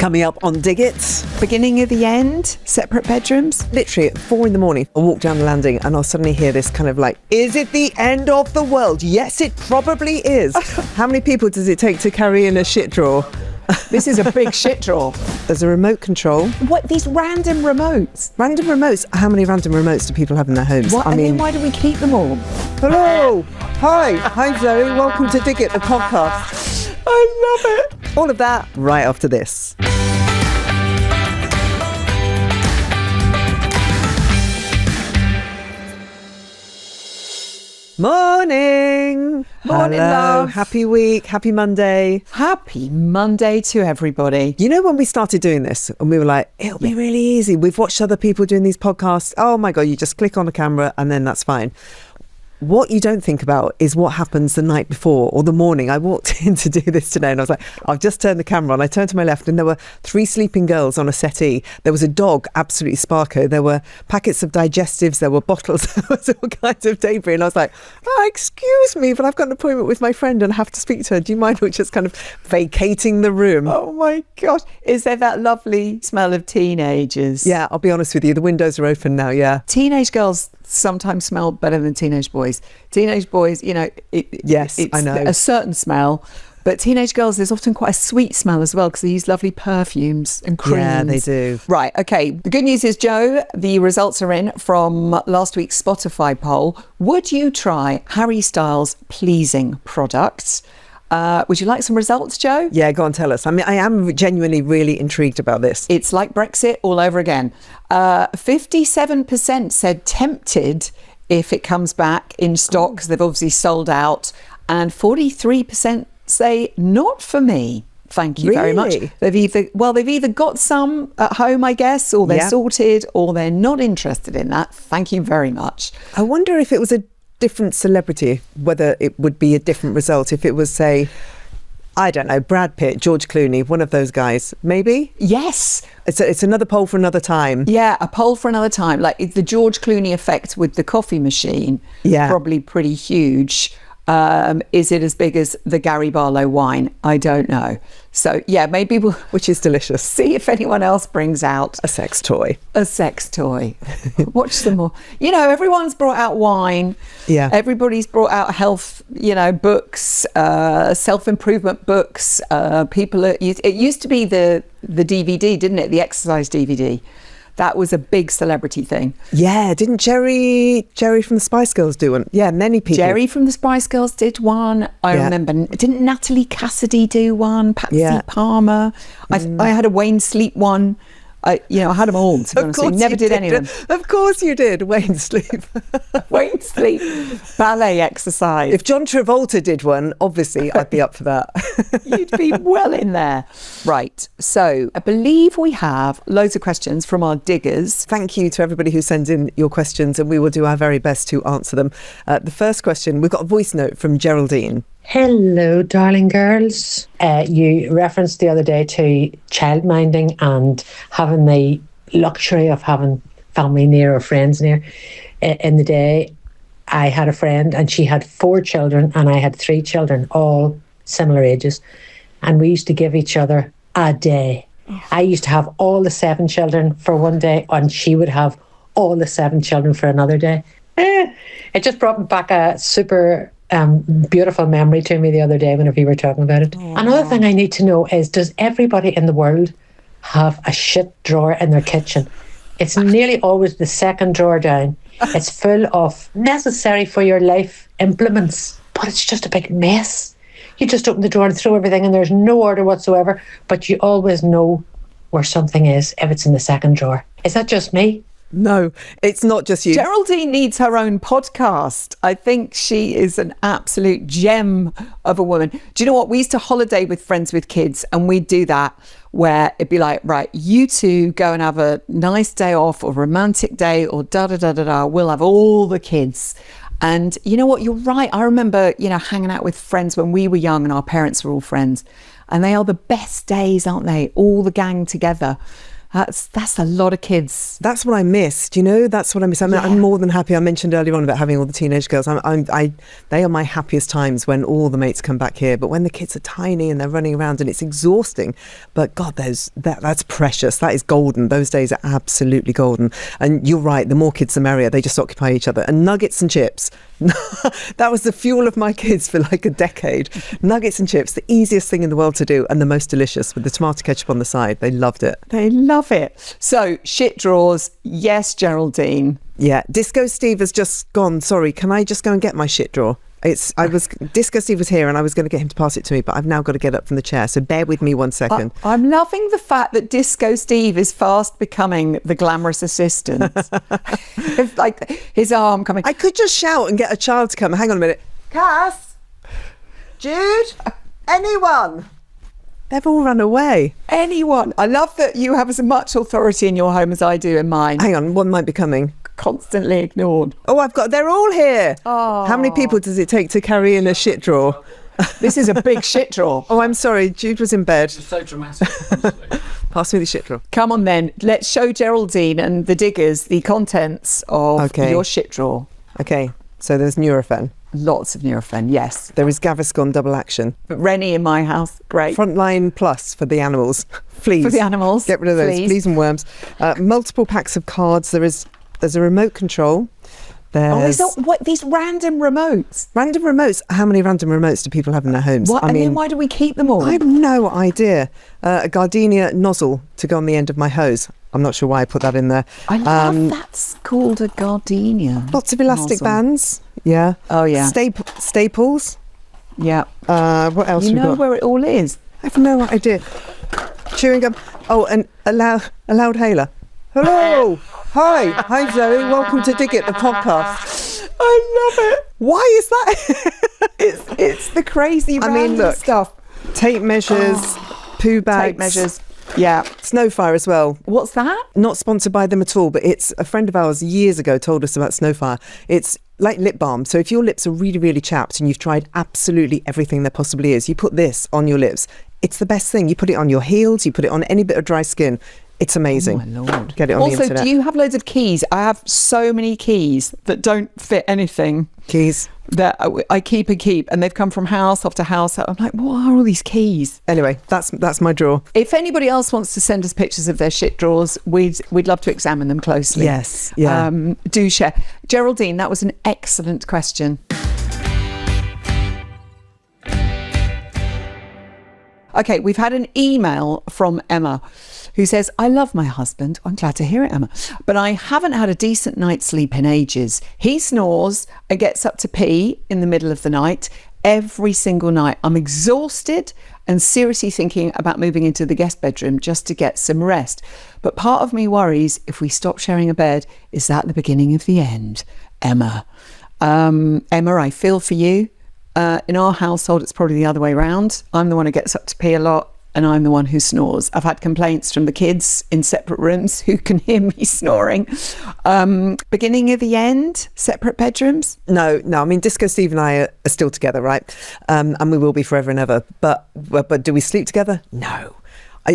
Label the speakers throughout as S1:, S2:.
S1: Coming up on Dig It.
S2: Beginning of the end, separate bedrooms.
S1: Literally at 4 a.m, I walk down the landing and I'll suddenly hear this kind of like, is it the end of the world? Yes, it probably is. How many people does it take to carry in a shit drawer?
S2: This is a big shit drawer.
S1: There's a remote control.
S2: What, these random remotes?
S1: Random remotes? How many random remotes do people have in their homes?
S2: What? Then why do we keep them all?
S1: Hello. Hi Zoe. Welcome to Dig It, the podcast.
S2: I love it.
S1: All of that right after this. Morning.
S2: Morning,
S1: Hello.
S2: love.
S1: Happy week. Happy Monday.
S2: Happy Monday to everybody.
S1: You know, when we started doing this and we were like, it'll be really easy. We've watched other people doing these podcasts. Oh my God, you just click on the camera and then that's fine. What you don't think about is what happens the night before or the morning. I walked in to do this today and I was like, I've just turned the camera on. I turned to my left and there were 3 sleeping girls on a settee. There was a dog, absolutely sparko. There were packets of digestives. There were bottles. There was all kinds of debris. And I was like, excuse me, but I've got an appointment with my friend and I have to speak to her. Do you mind? We're just kind of vacating the room.
S2: Oh my gosh. Is there that lovely smell of teenagers?
S1: Yeah, I'll be honest with you. The windows are open now, yeah.
S2: Teenage girls sometimes smell better than teenage boys. Teenage boys, you know,
S1: yes,
S2: it's
S1: I know.
S2: a certain smell, but teenage girls, there's often quite a sweet smell as well because they use lovely perfumes and creams.
S1: Yeah, they do.
S2: Right, okay. The good news is, Joe, the results are in from last week's Spotify poll. Would you try Harry Styles' pleasing products? Would you like some results, Joe?
S1: Yeah, go on, tell us. I mean, I am genuinely really intrigued about this.
S2: It's like Brexit all over again. 57% said tempted if it comes back in stock because they've obviously sold out. And 43% say not for me. Thank you very much. They've either got some at home, I guess, or they're sorted, or they're not interested in that. Thank you very much.
S1: I wonder if it was a different celebrity, whether it would be a different result if it was, say, I don't know, Brad Pitt, George Clooney, one of those guys, maybe?
S2: Yes.
S1: It's another poll for another time.
S2: Yeah, a poll for another time. Like it's the George Clooney effect with the coffee machine.
S1: Yeah.
S2: Probably pretty huge. Is it as big as the Gary Barlow wine? I don't know. So yeah, maybe we'll,
S1: which is delicious.
S2: See if anyone else brings out
S1: a sex toy.
S2: A sex toy. Watch some more. You know, everyone's brought out wine.
S1: Yeah.
S2: Everybody's brought out health, books, self-improvement books. It used to be the DVD, didn't it? The exercise DVD. That was a big celebrity thing.
S1: Yeah, didn't Jerry from the Spice Girls do one? Yeah, many people.
S2: Jerry from the Spice Girls did one. I remember. Didn't Natalie Cassidy do one? Patsy Palmer. I had a Wayne Sleep one. I had them all, to be honest. Never did any of them.
S1: Of course you did. Wayne Sleep.
S2: Wayne Sleep. Ballet exercise.
S1: If John Travolta did one, obviously I'd be up for that.
S2: You'd be well in there. Right. So I believe we have loads of questions from our diggers.
S1: Thank you to everybody who sends in your questions and we will do our very best to answer them. The first question, we've got a voice note from Geraldine.
S3: Hello, darling girls. You referenced the other day to childminding and having the luxury of having family near or friends near. In the day, I had a friend and she had 4 children and I had 3 children, all similar ages. And we used to give each other a day. I used to have all the 7 children for one day and she would have all the 7 children for another day. It just brought back a super beautiful memory to me the other day whenever you were talking about it. Aww. Another thing I need to know is, does everybody in the world have a shit drawer in their kitchen? It's nearly always the second drawer down. It's full of necessary for your life implements, but it's just a big mess. You just open the drawer and throw everything and there's no order whatsoever, but you always know where something is if it's in the second drawer. Is that just me?
S1: No, it's not just you.
S2: Geraldine needs her own podcast. I think she is an absolute gem of a woman. Do you know what? We used to holiday with friends with kids and we'd do that where it'd be like, right, you two go and have a nice day off or romantic day or da-da-da-da-da. We'll have all the kids. And you know what? You're right. I remember, hanging out with friends when we were young and our parents were all friends. And they are the best days, aren't they? All the gang together. That's a lot of kids.
S1: That's what I missed, that's what I miss. I'm more than happy. I mentioned earlier on about having all the teenage girls. They are my happiest times when all the mates come back here. But when the kids are tiny and they're running around and it's exhausting, but God, that's precious. That is golden. Those days are absolutely golden. And you're right, the more kids the merrier. They just occupy each other. And nuggets and chips. That was the fuel of my kids for like a decade. Nuggets and chips, the easiest thing in the world to do and the most delicious, with the tomato ketchup on the side. They loved it.
S2: They love it. So shit drawers, yes, Geraldine.
S1: Yeah, Disco Steve has just gone. Sorry, can I just go and get my shit drawer? Disco Steve was here and I was going to get him to pass it to me, but I've now got to get up from the chair, so bear with me 1 second.
S2: I'm loving the fact that Disco Steve is fast becoming the glamorous assistant. It's like his arm coming.
S1: I could just shout and get a child to come. Hang on a minute. Cass, Jude, anyone? They've all run away.
S2: Anyone. I love that you have as much authority in your home as I do in mine.
S1: Hang on, one might be coming.
S2: Constantly ignored.
S1: Oh, they're all here.
S2: Oh.
S1: How many people does it take to carry in a shit drawer?
S2: This is a big shit drawer.
S1: Oh, I'm sorry. Jude was in bed.
S4: It's so dramatic, honestly.
S1: Pass me the shit drawer.
S2: Come on then. Let's show Geraldine and the diggers the contents of your shit drawer.
S1: Okay. So there's Nurofen.
S2: Lots of Nurofen, yes.
S1: There is Gaviscon double action.
S2: But Rennie in my house, great.
S1: Frontline Plus for the animals. Fleas.
S2: For the animals.
S1: Get rid of those. Fleas and worms. Multiple packs of cards. There's a remote control. There's
S2: these random remotes.
S1: Random remotes. How many random remotes do people have in their homes?
S2: Then why do we keep them all?
S1: I have no idea. A gardenia nozzle to go on the end of my hose. I'm not sure why I put that in there.
S2: I love that's called a gardenia.
S1: Lots of elastic bands. Yeah.
S2: Oh, yeah.
S1: Staples.
S2: Yeah.
S1: What else?
S2: You
S1: we
S2: know
S1: got?
S2: where it all is.
S1: I have no idea. Chewing gum. Oh, and a loud hailer. Hello. Hi Zoe. Welcome to Dig It, the podcast.
S2: I love it.
S1: Why is that?
S2: It's the crazy random stuff.
S1: Tape measures, poo bags.
S2: Tape measures. Yeah.
S1: Snowfire as well.
S2: What's that?
S1: Not sponsored by them at all, but it's a friend of ours years ago told us about Snowfire. It's like lip balm. So if your lips are really, really chapped and you've tried absolutely everything there possibly is, you put this on your lips. It's the best thing. You put it on your heels, you put it on any bit of dry skin. It's amazing.
S2: Oh my Lord.
S1: Get it on the internet.
S2: Also, do you have loads of keys? I have so many keys that don't fit anything.
S1: Keys.
S2: That I keep and they've come from house after house. I'm like, what are all these keys?
S1: Anyway, that's my drawer.
S2: If anybody else wants to send us pictures of their shit drawers, we'd love to examine them closely.
S1: Yes. Yeah.
S2: Do share. Geraldine, that was an excellent question. Okay, we've had an email from Emma who says, I love my husband. I'm glad to hear it, Emma. But I haven't had a decent night's sleep in ages. He snores and gets up to pee in the middle of the night every single night. I'm exhausted and seriously thinking about moving into the guest bedroom just to get some rest. But part of me worries if we stop sharing a bed, is that the beginning of the end? Emma. Emma, I feel for you. In our household, it's probably the other way around. I'm the one who gets up to pee a lot and I'm the one who snores. I've had complaints from the kids in separate rooms who can hear me snoring. Beginning of the end, separate bedrooms?
S1: No. I mean, Disco Steve and I are still together, right? And we will be forever and ever. But do we sleep together? No.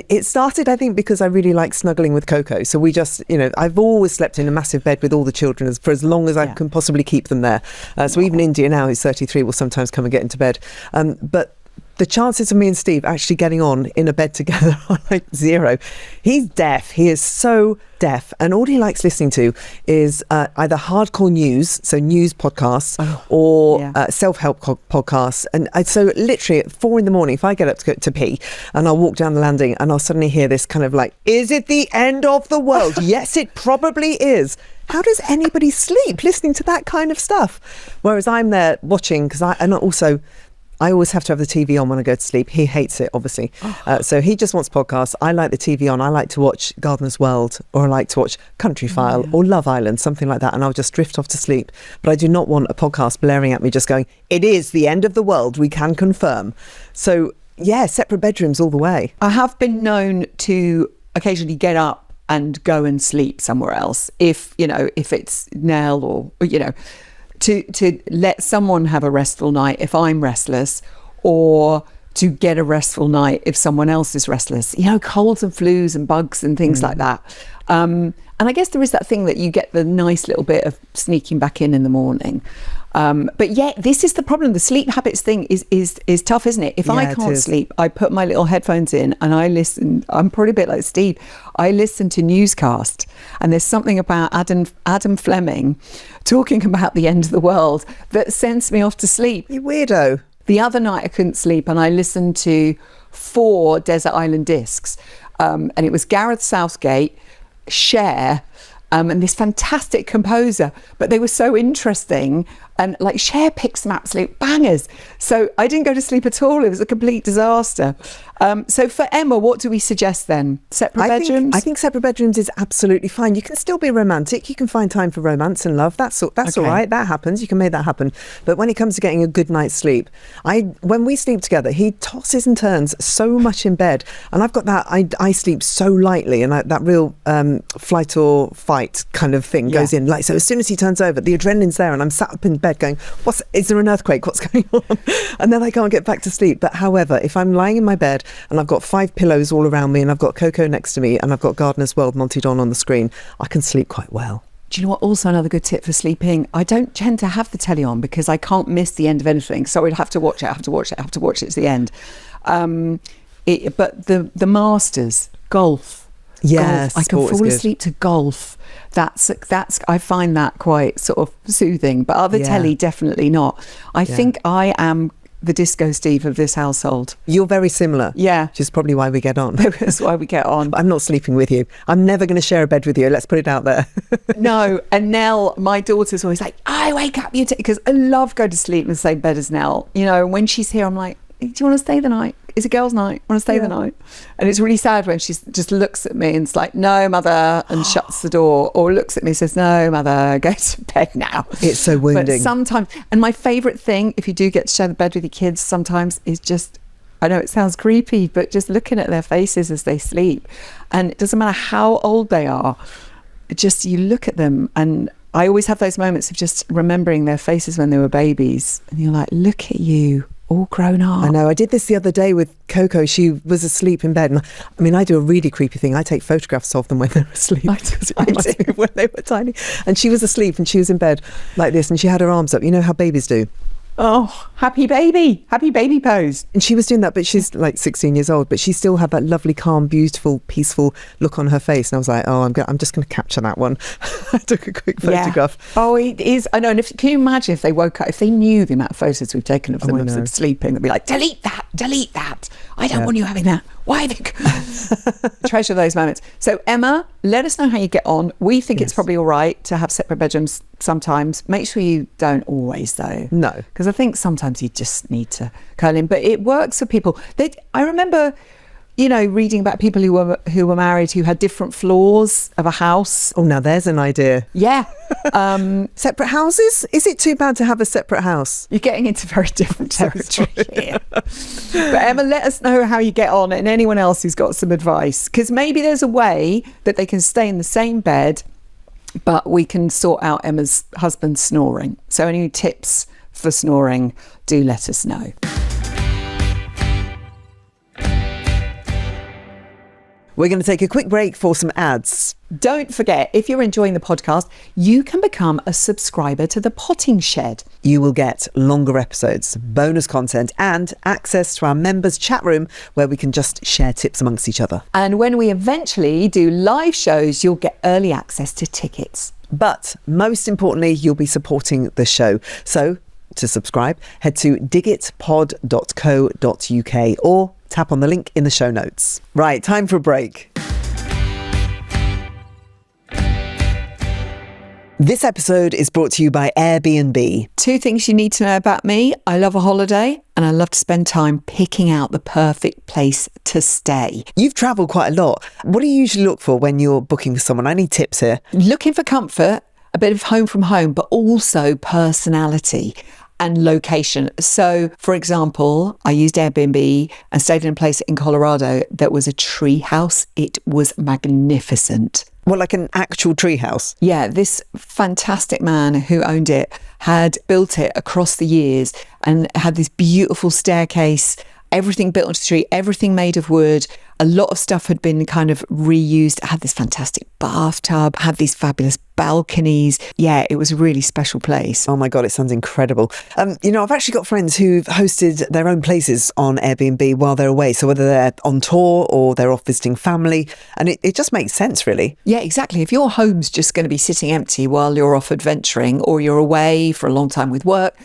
S1: It started, I think, because I really like snuggling with Coco. So we just, I've always slept in a massive bed with all the children for as long as I can possibly keep them there. So even India now, who's 33, will sometimes come and get into bed. But the chances of me and Steve actually getting on in a bed together are like zero. He's deaf. He is so deaf. And all he likes listening to is either hardcore news, so news podcasts, or self-help podcasts. And so literally at 4 a.m, if I get up to go to pee and I'll walk down the landing and I'll suddenly hear this kind of like, is it the end of the world? Yes, it probably is. How does anybody sleep listening to that kind of stuff? Whereas I'm there watching, because I always have to have the TV on when I go to sleep. He hates it, obviously. So he just wants podcasts. I like the TV on. I like to watch Gardener's World, or I like to watch Country File or Love Island, something like that. And I'll just drift off to sleep. But I do not want a podcast blaring at me just going, it is the end of the world, we can confirm. So yeah, separate bedrooms all the way.
S2: I have been known to occasionally get up and go and sleep somewhere else. If it's Nell or, to let someone have a restful night if I'm restless, or to get a restful night if someone else is restless. You know, colds and flus and bugs and things like that. And I guess there is that thing that you get the nice little bit of sneaking back in the morning. But yet, this is the problem. The sleep habits thing is tough, isn't it? If I can't sleep, I put my little headphones in and I listen. I'm probably a bit like Steve. I listen to newscast, and there's something about Adam Fleming talking about the end of the world that sends me off to sleep.
S1: You weirdo.
S2: The other night I couldn't sleep and I listened to 4 Desert Island Discs, and it was Gareth Southgate, Cher, and this fantastic composer, but they were so interesting, and like Cher picks some absolute bangers. So I didn't go to sleep at all. It was a complete disaster. So for Emma, what do we suggest then? Separate bedrooms?
S1: I think separate bedrooms is absolutely fine. You can still be romantic. You can find time for romance and love. That's all right. That happens. You can make that happen. But when it comes to getting a good night's sleep, when we sleep together, he tosses and turns so much in bed, and I've got that. I sleep so lightly, and that real flight or fight kind of thing goes in. Like, so as soon as he turns over, the adrenaline's there, and I'm sat up in bed going, is there an earthquake? What's going on? And then I can't get back to sleep. But however, if I'm lying in my bed and I've got 5 pillows all around me and I've got Coco next to me and I've got Gardener's World monted on the screen, I can sleep quite well.
S2: Do you know what? Also, another good tip for sleeping, I don't tend to have the telly on because I can't miss the end of anything. So I'd have to watch it. It's the end. But the Masters, golf.
S1: Yes,
S2: I can fall asleep to golf. That's I find that quite sort of soothing, but other telly, definitely not. I think I am the disco Steve of this household.
S1: You're very similar.
S2: Yeah.
S1: Which is probably why we get on.
S2: That's why we get on.
S1: But I'm not sleeping with you. I'm never going to share a bed with you. Let's put it out there.
S2: No. And Nell, my daughter's always like, I wake up you because I love going to sleep in the same bed as Nell. You know, when she's here, I'm like, do you want to stay the night? It's a girls' night. I want to stay the night. And it's really sad when she just looks at me and it's like, no, mother, and shuts the door, or looks at me and says, no, mother, go to bed now.
S1: It's so wounding.
S2: But sometimes, and my favourite thing, if you do get to share the bed with your kids sometimes, is just, I know it sounds creepy, but just looking at their faces as they sleep. And it doesn't matter how old they are, just you look at them, and I always have those moments of just remembering their faces when they were babies. And you're like, look at you. All grown up.
S1: I know. I did this the other day with Coco. She was asleep in bed. And I mean, I do a really creepy thing. I take photographs of them when they're asleep. Because it reminds me of when they were tiny. And she was asleep and she was in bed like this. And she had her arms up. You know how babies do.
S2: Oh, happy baby pose.
S1: And she was doing that, but she's like 16 years old, but she still had that lovely, calm, beautiful, peaceful look on her face. And I was like, oh, I'm just going to capture that one. I took a quick photograph.
S2: Oh, it is. I know. And can you imagine if they woke up, if they knew the amount of photos we've taken of them of them sleeping, they'd be like, delete that. I don't want you having that. Why? Treasure those moments. So Emma, let us know how you get on. We think it's probably all right to have separate bedrooms sometimes. Make sure you don't always, though.
S1: No.
S2: Because I think sometimes you just need to curl in. But it works for people. I remember, you know, reading about people who were married who had different floors of a house.
S1: Oh, now there's an idea.
S2: Yeah.
S1: Separate houses? Is it too bad to have a separate house?
S2: You're getting into very different territory here. But Emma, let us know how you get on, and anyone else who's got some advice. Because maybe there's a way that they can stay in the same bed, but we can sort out Emma's husband's snoring. So any tips for snoring, do let us know.
S1: We're going to take a quick break for some ads.
S2: Don't forget, if you're enjoying the podcast, you can become a subscriber to The Potting Shed.
S1: You will get longer episodes, bonus content, and access to our members' chat room where we can just share tips amongst each other.
S2: And when we eventually do live shows, you'll get early access to tickets.
S1: But most importantly, you'll be supporting the show. So to subscribe, head to digitpod.co.uk or tap on the link in the show notes. Right, time for a break. This episode is brought to you by Airbnb.
S2: 2 things you need to know about me. I love a holiday and I love to spend time picking out the perfect place to stay.
S1: You've travelled quite a lot. What do you usually look for when you're booking with someone? I need tips here.
S2: Looking for comfort, a bit of home from home, but also personality and location. So, for example, I used Airbnb and stayed in a place in Colorado that was a tree house. It was magnificent.
S1: Well, like an actual tree house?
S2: Yeah, this fantastic man who owned it had built it across the years and had this beautiful staircase everything built onto the street, everything made of wood. A lot of stuff had been kind of reused. It had this fantastic bathtub, had these fabulous balconies. Yeah, it was a really special place.
S1: Oh my God, it sounds incredible. I've actually got friends who've hosted their own places on Airbnb while they're away. So whether they're on tour or they're off visiting family, and it just makes sense, really.
S2: Yeah, exactly. If your home's just going to be sitting empty while you're off adventuring or you're away for a long time with work,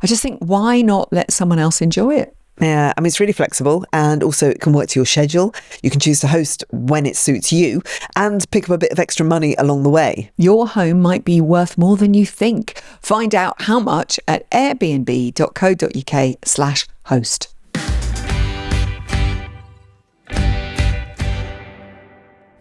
S2: I just think, why not let someone else enjoy it?
S1: Yeah, it's really flexible, and also it can work to your schedule. You can choose to host when it suits you and pick up a bit of extra money along the way.
S2: Your home might be worth more than you think. Find out how much at airbnb.co.uk/host.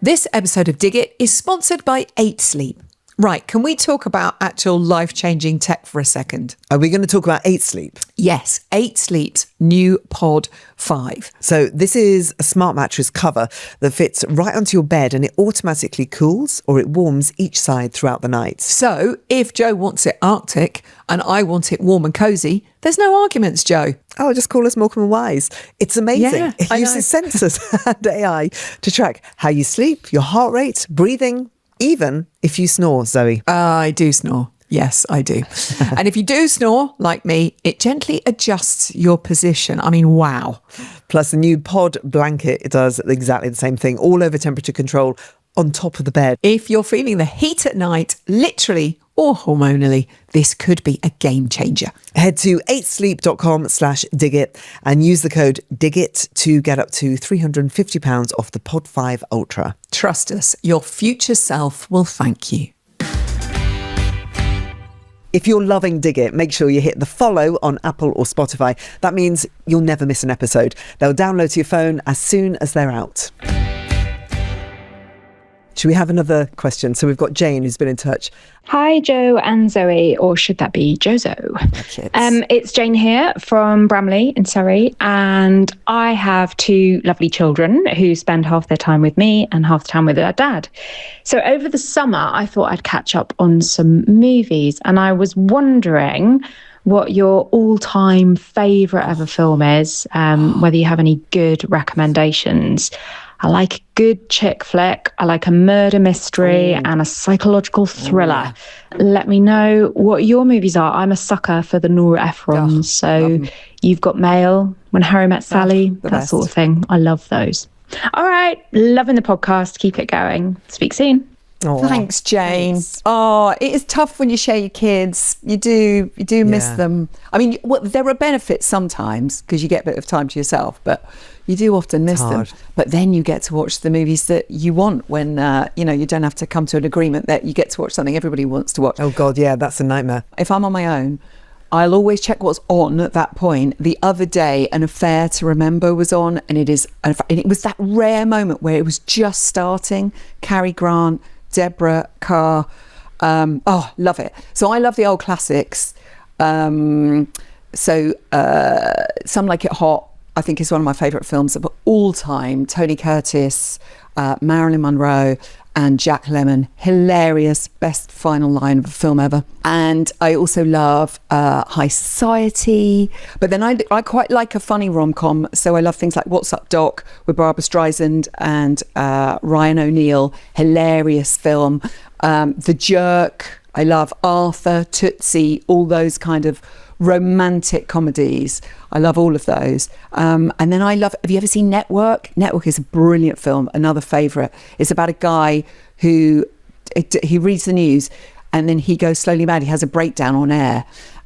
S2: This episode of Dig It is sponsored by 8 Sleep. Right, can we talk about actual life-changing tech for a second?
S1: Are we going to talk about 8 Sleep?
S2: Yes, 8 Sleep's new Pod 5.
S1: So this is a smart mattress cover that fits right onto your bed, and it automatically cools or it warms each side throughout the night.
S2: So if Joe wants it Arctic and I want it warm and cosy, there's no arguments, Joe.
S1: Oh, just call us Morecambe and Wise. It's amazing.
S2: Yeah,
S1: It
S2: I
S1: uses sensors and AI to track how you sleep, your heart rate, breathing, even if you snore, Zoe.
S2: I do snore. Yes, I do. And if you do snore, like me, it gently adjusts your position. I mean, wow.
S1: Plus the new pod blanket, it does exactly the same thing, all over temperature control on top of the bed.
S2: If you're feeling the heat at night, literally or hormonally, this could be a game changer.
S1: Head to 8sleep.com/digit and use the code DIGIT to get up to £350 off the Pod 5 Ultra.
S2: Trust us, your future self will thank you.
S1: If you're loving Dig It, make sure you hit the follow on Apple or Spotify. That means you'll never miss an episode. They'll download to your phone as soon as they're out. Should we have another question? So we've got Jane who's been in touch.
S5: Hi, Joe and Zoe, or should that be Jozo? It's Jane here from Bramley in Surrey, and I have 2 lovely children who spend half their time with me and half the time with their dad. So over the summer, I thought I'd catch up on some movies, and I was wondering what your all-time favourite ever film is, whether you have any good recommendations. I like a good chick flick. I like a murder mystery and a psychological thriller. Let me know what your movies are. I'm a sucker for the Nora Ephrons. So You've Got Mail, When Harry Met Sally, that sort of thing. I love those. All right. Loving the podcast. Keep it going. Speak soon.
S1: Oh,
S2: thanks, Jane. Thanks. Oh, it is tough when you share your kids. You do miss them. I mean, there are benefits sometimes because you get a bit of time to yourself, but you do often miss them. But then you get to watch the movies that you want when, you don't have to come to an agreement that you get to watch something everybody wants to watch.
S1: Oh, God, yeah, that's a nightmare.
S2: If I'm on my own, I'll always check what's on at that point. The other day, An Affair to Remember was on, and it was that rare moment where it was just starting. Cary Grant, Deborah Carr. Love it. So I love the old classics. Some Like It Hot, I think, is one of my favourite films of all time. Tony Curtis, Marilyn Monroe and Jack Lemmon. Hilarious. Best final line of a film ever. And I also love High Society. But then I quite like a funny rom-com. So I love things like What's Up, Doc? With Barbara Streisand and Ryan O'Neal. Hilarious film. The Jerk. I love Arthur, Tootsie, all those kind of romantic comedies. I love all of those. And then have you ever seen Network? Network is a brilliant film, another favourite. It's about a guy who he reads the news and then he goes slowly mad. He has a breakdown on air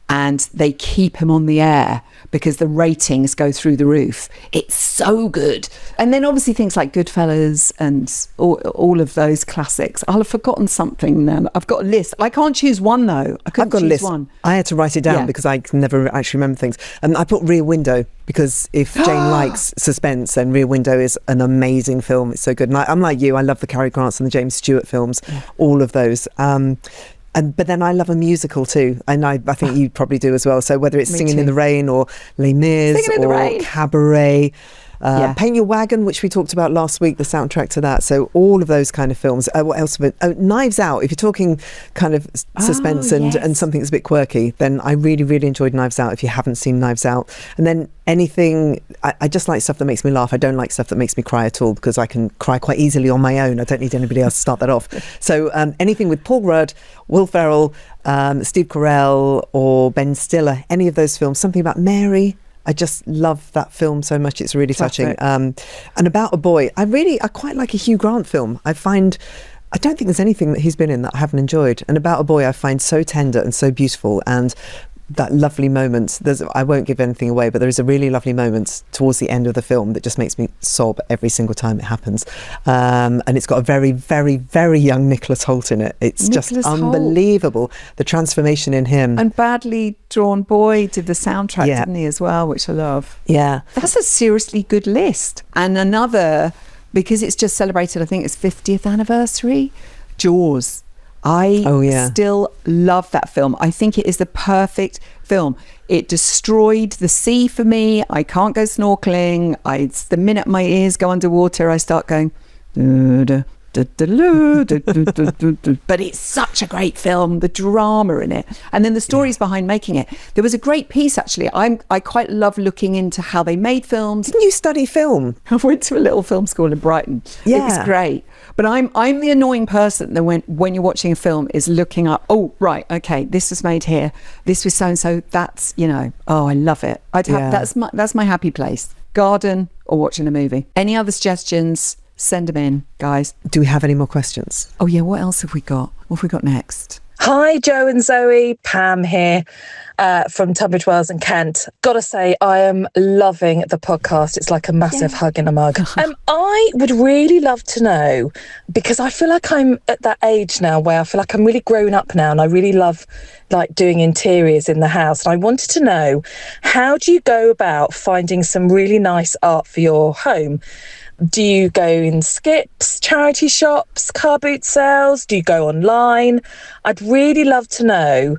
S2: and they keep him on the air because the ratings go through the roof. It's so good. And then obviously things like Goodfellas and all of those classics. I'll have forgotten something now. I've got a list. I can't choose one though. I've got a list. One.
S1: I had to write it down because I can never actually remember things. And I put Rear Window because if Jane likes suspense, then Rear Window is an amazing film. It's so good. And I'm like you, I love the Cary Grants and the James Stewart films, all of those. But then I love a musical too, and I think you probably do as well. So whether it's Singing in the Rain or Les Mis or Cabaret, Paint Your Wagon, which we talked about last week, the soundtrack to that. So all of those kind of films. What else? Knives Out. If you're talking kind of suspense and something that's a bit quirky, then I really, really enjoyed Knives Out if you haven't seen Knives Out. And then anything, I just like stuff that makes me laugh. I don't like stuff that makes me cry at all, because I can cry quite easily on my own. I don't need anybody else to start that off. So anything with Paul Rudd, Will Ferrell, Steve Carell or Ben Stiller, any of those films, something about Mary. I just love that film so much. It's really touching. And About a Boy, I quite like a Hugh Grant film. I don't think there's anything that he's been in that I haven't enjoyed. And About a Boy I find so tender and so beautiful, and that lovely moment. I won't give anything away, but there is a really lovely moment towards the end of the film that just makes me sob every single time it happens. And it's got a very, very, very young Nicholas Hoult in it. It's just unbelievable, the transformation in him.
S2: And Badly Drawn Boy did the soundtrack, didn't he, as well, which I love.
S1: Yeah.
S2: That's a seriously good list. And another, because it's just celebrated, I think it's 50th anniversary, Jaws. I still love that film. I think it is the perfect film. It destroyed the sea for me. I can't go snorkeling. The minute my ears go underwater, I start going... But it's such a great film, the drama in it, and then the stories behind making it. There was a great piece, actually. I quite love looking into how they made films.
S1: Didn't you study film?
S2: I went to a little film school in Brighton. It was great. But I'm the annoying person that when you're watching a film is looking up, oh, right, okay, this was made here, this was so-and-so, that's, I love it. That's my happy place. Garden or watching a movie. Any other suggestions? Send them in, guys.
S1: Do we have any more questions?
S2: Oh yeah, what else have we got? What have we got next?
S6: Hi, Joe and Zoe. Pam here from Tunbridge Wells in Kent. Gotta say, I am loving the podcast. It's like a massive hug in a mug. I would really love to know, because I feel like I'm at that age now where I feel like I'm really grown up now, and I really love doing interiors in the house. And I wanted to know, how do you go about finding some really nice art for your home? Do you go in skips, charity shops, car boot sales? Do you go online? I'd really love to know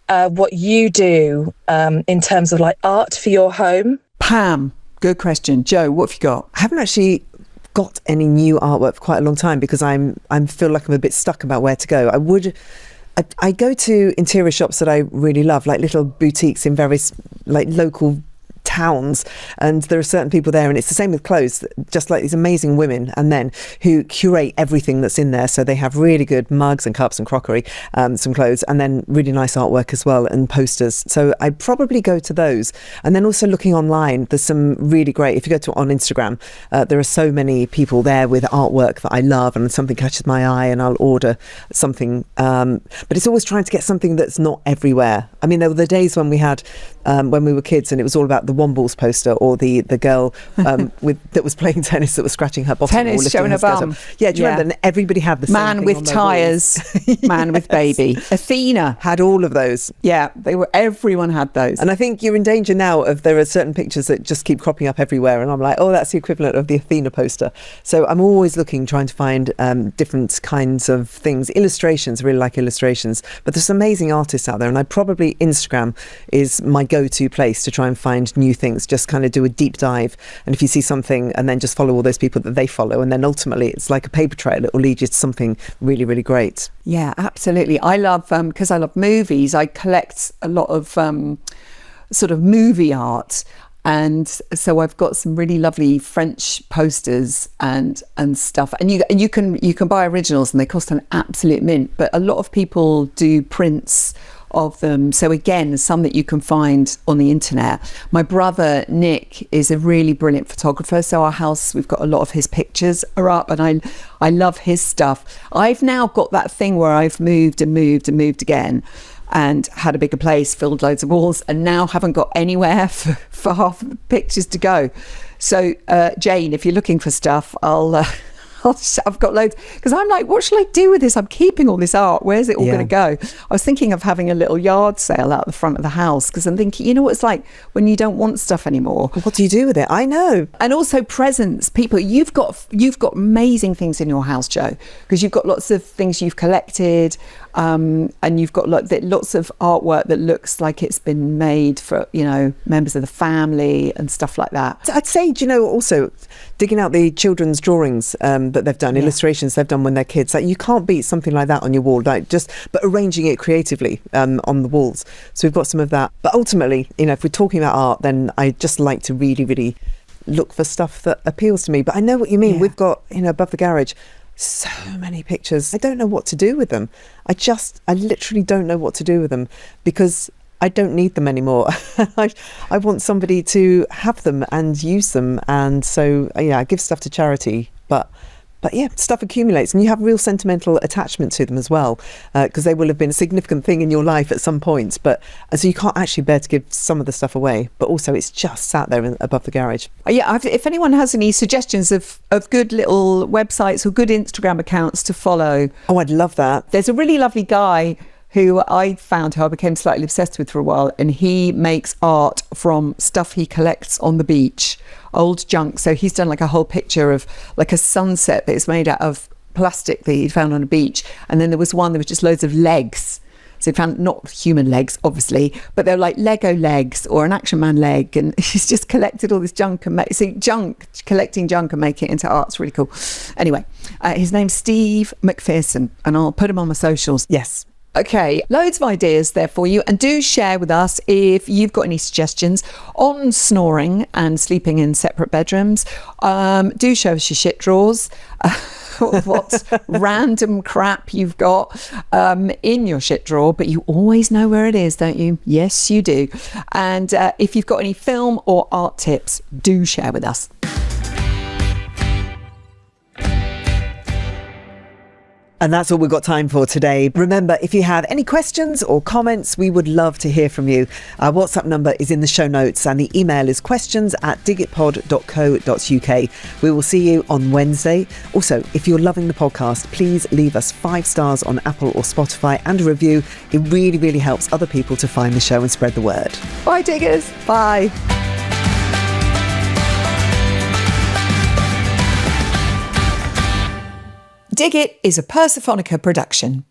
S6: what you do in terms of art for your home.
S2: Pam, good question. Joe, what have you got?
S1: I haven't actually got any new artwork for quite a long time, because I feel like I'm a bit stuck about where to go. I go to interior shops that I really love, like little boutiques in various local towns, and there are certain people there, and it's the same with clothes, just like these amazing women and men who curate everything that's in there. So they have really good mugs and cups and crockery, some clothes, and then really nice artwork as well, and posters. So I probably go to those. And then also looking online, there's some really great, if you go on Instagram, there are so many people there with artwork that I love, and something catches my eye and I'll order something, but it's always trying to get something that's not everywhere. I mean, there were the days when we had when we were kids, and it was all about the Wombles poster, or the girl that was playing tennis that was scratching her bottom,
S2: tennis,
S1: or lifting
S2: showing
S1: her
S2: her
S1: skirt
S2: bum.
S1: up. Yeah, do you remember? And everybody had the same
S2: man
S1: thing
S2: with
S1: on their
S2: tyres,
S1: walls.
S2: man with baby. Athena
S1: had all of those.
S2: Yeah, everyone had those.
S1: And I think you're in danger now of, there are certain pictures that just keep cropping up everywhere, and I'm like, oh, that's the equivalent of the Athena poster. So I'm always trying to find different kinds of things. Illustrations, I really like illustrations, but there's some amazing artists out there, and Instagram is my go-to place to try and find new things. Just kind of do a deep dive, and if you see something, and then just follow all those people that they follow, and then ultimately it's like a paper trail. It will lead you to something really, really great.
S2: Yeah, absolutely. I love, because I love movies, I collect a lot of sort of movie art. And so I've got some really lovely French posters and stuff. And you can buy originals, and they cost an absolute mint. But a lot of people do prints of them. So again, some that you can find on the internet. My brother Nick is a really brilliant photographer. So our house, we've got a lot of his pictures are up, and I love his stuff. I've now got that thing where I've moved again, and had a bigger place, filled loads of walls, and now haven't got anywhere for half the pictures to go. So Jane, if you're looking for stuff, I'll I've got loads, because I'm like, what shall I do with this? I'm keeping all this art. Where's it all going to go? I was thinking of having a little yard sale out the front of the house, because I'm thinking, you know what it's like when you don't want stuff anymore.
S1: What do you do with it? I know.
S2: And also presents. People, you've got amazing things in your house, Joe, because you've got lots of things you've collected, and you've got lots of artwork that looks like it's been made for, you know, members of the family and stuff like that.
S1: I'd say, do you know, also digging out the children's drawings that they've done, illustrations they've done when they're kids. Like, you can't beat something like that on your wall, but arranging it creatively on the walls. So we've got some of that. But ultimately, you know, if we're talking about art, then I just like to really, really look for stuff that appeals to me. But I know what you mean. We've got, you know, above the garage, so many pictures. I don't know what to do with them. I literally don't know what to do with them, because I don't need them anymore. I want somebody to have them and use them. And so, I give stuff to charity, but yeah, stuff accumulates, and you have real sentimental attachment to them as well, because they will have been a significant thing in your life at some point. But so you can't actually bear to give some of the stuff away, but also it's just sat there above the garage.
S2: If anyone has any suggestions of good little websites or good Instagram accounts to follow.
S1: Oh, I'd love that.
S2: There's a really lovely guy who I found, who I became slightly obsessed with for a while, and he makes art from stuff he collects on the beach, old junk. So he's done like a whole picture of like a sunset that is made out of plastic that he'd found on a beach, and then there was just loads of legs. So he found not human legs, obviously, but they're like Lego legs or an Action Man leg, and he's just collected all this junk and collecting junk and making it into art. It's really cool. Anyway, his name's Steve McPherson, and I'll put him on my socials.
S1: Yes.
S2: Okay, loads of ideas there for you, and do share with us if you've got any suggestions on snoring and sleeping in separate bedrooms. Do show us your shit drawers, what random crap you've got in your shit drawer, but you always know where it is, don't you? Yes, you do. And if you've got any film or art tips, do share with us.
S1: And that's all we've got time for today. Remember, if you have any questions or comments, we would love to hear from you. Our WhatsApp number is in the show notes, and the email is questions@digitpod.co.uk. We will see you on Wednesday. Also, if you're loving the podcast, please leave us 5 stars on Apple or Spotify and a review. It really, really helps other people to find the show and spread the word.
S2: Bye, diggers. Bye. Dig It is a Persephonica production.